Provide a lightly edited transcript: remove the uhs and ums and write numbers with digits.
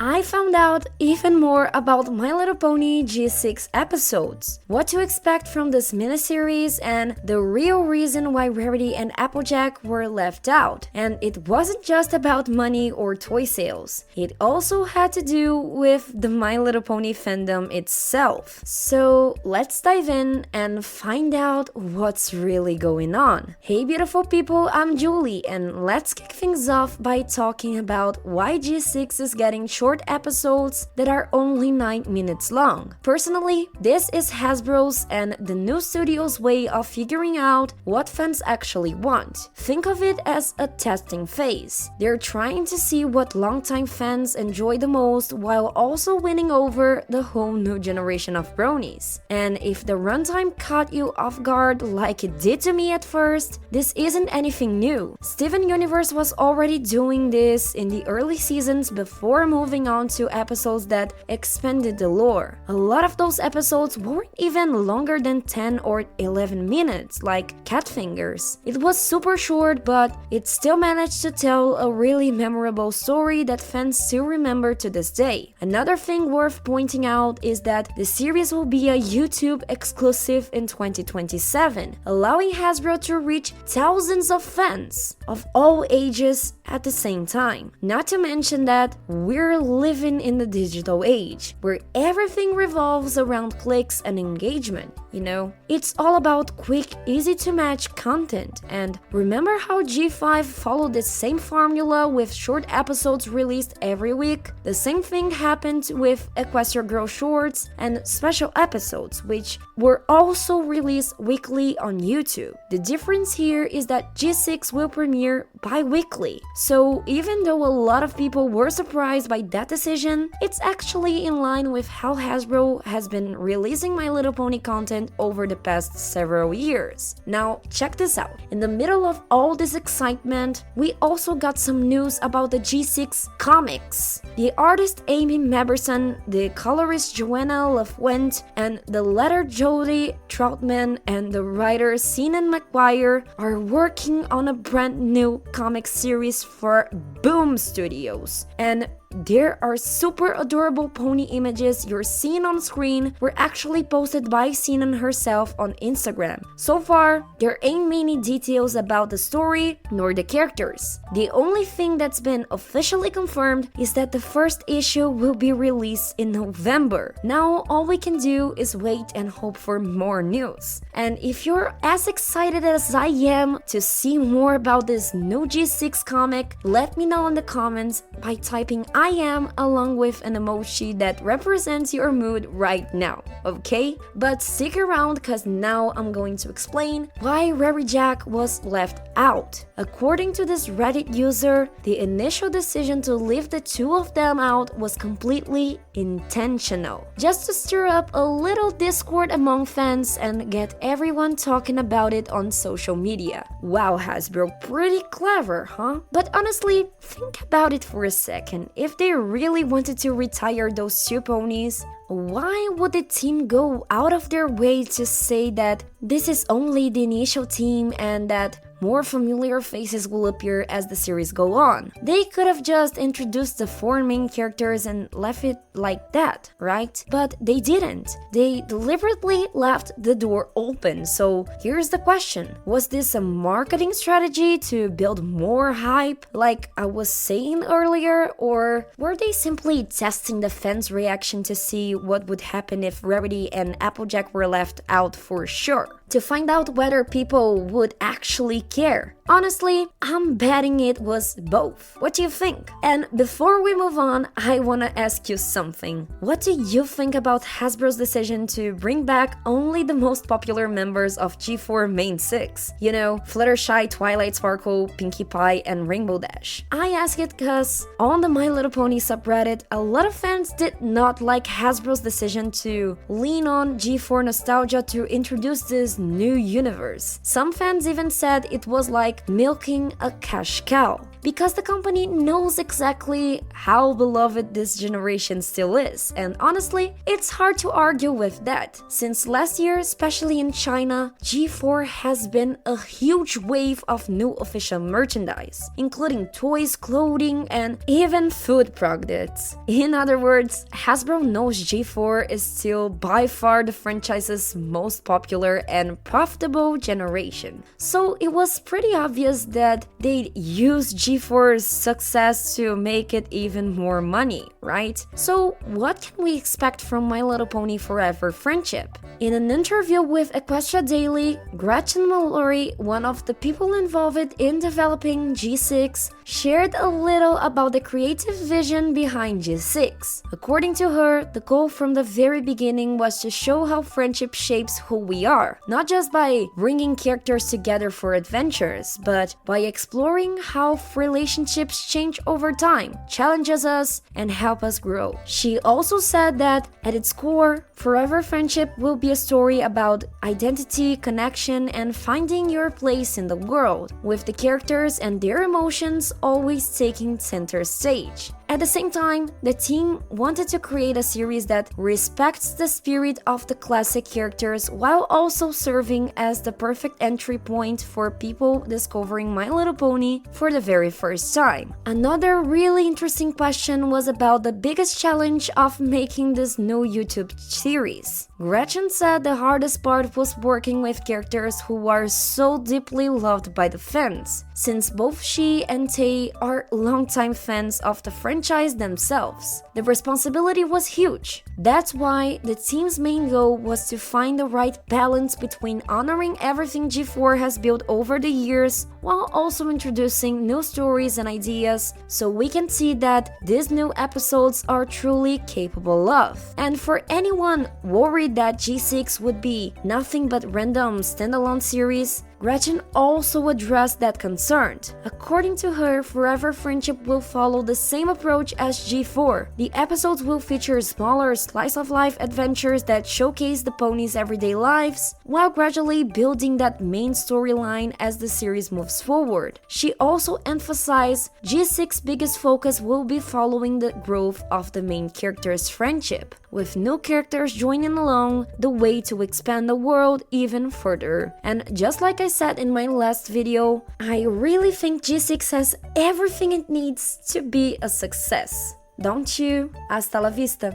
I found out even more about My Little Pony G6 episodes, what to expect from this miniseries, and the real reason why Rarity and Applejack were left out. And it wasn't just about money or toy sales. It also had to do with the My Little Pony fandom itself. So let's dive in and find out what's really going on. Hey beautiful people, I'm Julie, and let's kick things off by talking about why G6 is getting short episodes that are only 9 minutes long. Personally, this is Hasbro's and the new studio's way of figuring out what fans actually want. Think of it as a testing phase. They're trying to see what longtime fans enjoy the most while also winning over the whole new generation of bronies. And if the runtime caught you off guard like it did to me at first, this isn't anything new. Steven Universe was already doing this in the early seasons before moving on to episodes that expanded the lore. A lot of those episodes weren't even longer than 10 or 11 minutes, like Catfingers. It was super short, but it still managed to tell a really memorable story that fans still remember to this day. Another thing worth pointing out is that the series will be a YouTube exclusive in 2027, allowing Hasbro to reach thousands of fans of all ages at the same time. Not to mention that we're living in the digital age, where everything revolves around clicks and engagement, you know? It's all about quick, easy to match content. And remember how G5 followed the same formula with short episodes released every week? The same thing happened with Equestria Girl Shorts and special episodes, which were also released weekly on YouTube. The difference here is that G6 will premiere bi-weekly. So even though a lot of people were surprised by that decision, it's actually in line with how Hasbro has been releasing My Little Pony content over the past several years. Now, check this out. In the middle of all this excitement, we also got some news about the G6 comics. The artist Amy Maberson, the colorist Joanna LaFuente, and the letter Jody Troutman and the writer Sinan McGuire are working on a brand new comic series for Boom Studios. And there are super adorable pony images you're seeing on screen were actually posted by Sinan herself on Instagram. So far, there ain't many details about the story nor the characters. The only thing that's been officially confirmed is that the first issue will be released in November. Now, all we can do is wait and hope for more news. And if you're as excited as I am to see more about this new G6 comic, let me know in the comments by typing I am along with an emoji that represents your mood right now, okay? But stick around cause now I'm going to explain why Applejack was left out. According to this Reddit user, the initial decision to leave the two of them out was completely intentional, just to stir up a little discord among fans and get everyone talking about it on social media. Wow, Hasbro, pretty clever, huh? But honestly, think about it for a second. If they really wanted to retire those two ponies, why would the team go out of their way to say that this is only the initial team and that more familiar faces will appear as the series go on? They could have just introduced the four main characters and left it like that, right? But they didn't. They deliberately left the door open. So here's the question. Was this a marketing strategy to build more hype, like I was saying earlier? Or were they simply testing the fans' reaction to see what would happen if Rarity and Applejack were left out for sure? To find out whether people would actually care. Honestly, I'm betting it was both. What do you think? And before we move on, I wanna ask you something. What do you think about Hasbro's decision to bring back only the most popular members of G4 Main 6? You know, Fluttershy, Twilight Sparkle, Pinkie Pie, and Rainbow Dash. I ask it cause on the My Little Pony subreddit, a lot of fans did not like Hasbro's decision to lean on G4 nostalgia to introduce this new universe. Some fans even said it was like milking a cash cow. because the company knows exactly how beloved this generation still is, and honestly, it's hard to argue with that. Since last year, especially in China, G4 has been a huge wave of new official merchandise, including toys, clothing, and even food products. In other words, Hasbro knows G4 is still by far the franchise's most popular and profitable generation. So it was pretty obvious that they'd use G4's success to make it even more money, right? So what can we expect from My Little Pony Forever Friendship? In an interview with Equestria Daily, Gretchen Mallory, one of the people involved in developing G6, shared a little about the creative vision behind G6. According to her, the goal from the very beginning was to show how friendship shapes who we are, not just by bringing characters together for adventures, but by exploring how relationships change over time, challenges us, and help us grow. She also said that, at its core, Forever Friendship will be a story about identity, connection, and finding your place in the world, with the characters and their emotions always taking center stage. At the same time, the team wanted to create a series that respects the spirit of the classic characters while also serving as the perfect entry point for people discovering My Little Pony for the very first time. Another really interesting question was about the biggest challenge of making this new YouTube series. Gretchen said the hardest part was working with characters who are so deeply loved by the fans, since both she and Tay are longtime fans of the franchise themselves. The responsibility was huge. That's why the team's main goal was to find the right balance between honoring everything G4 has built over the years while also introducing new stories and ideas so we can see that these new episodes are truly capable of. And for anyone worried that G6 would be nothing but random standalone series, Gretchen also addressed that concern. According to her, Forever Friendship will follow the same approach as G4. The episodes will feature smaller slice-of-life adventures that showcase the ponies' everyday lives, while gradually building that main storyline as the series moves forward. She also emphasized G6's biggest focus will be following the growth of the main character's friendship, with new characters joining along the way to expand the world even further. And just like I said in my last video, I really think G6 has everything it needs to be a success. Don't you? Hasta la vista!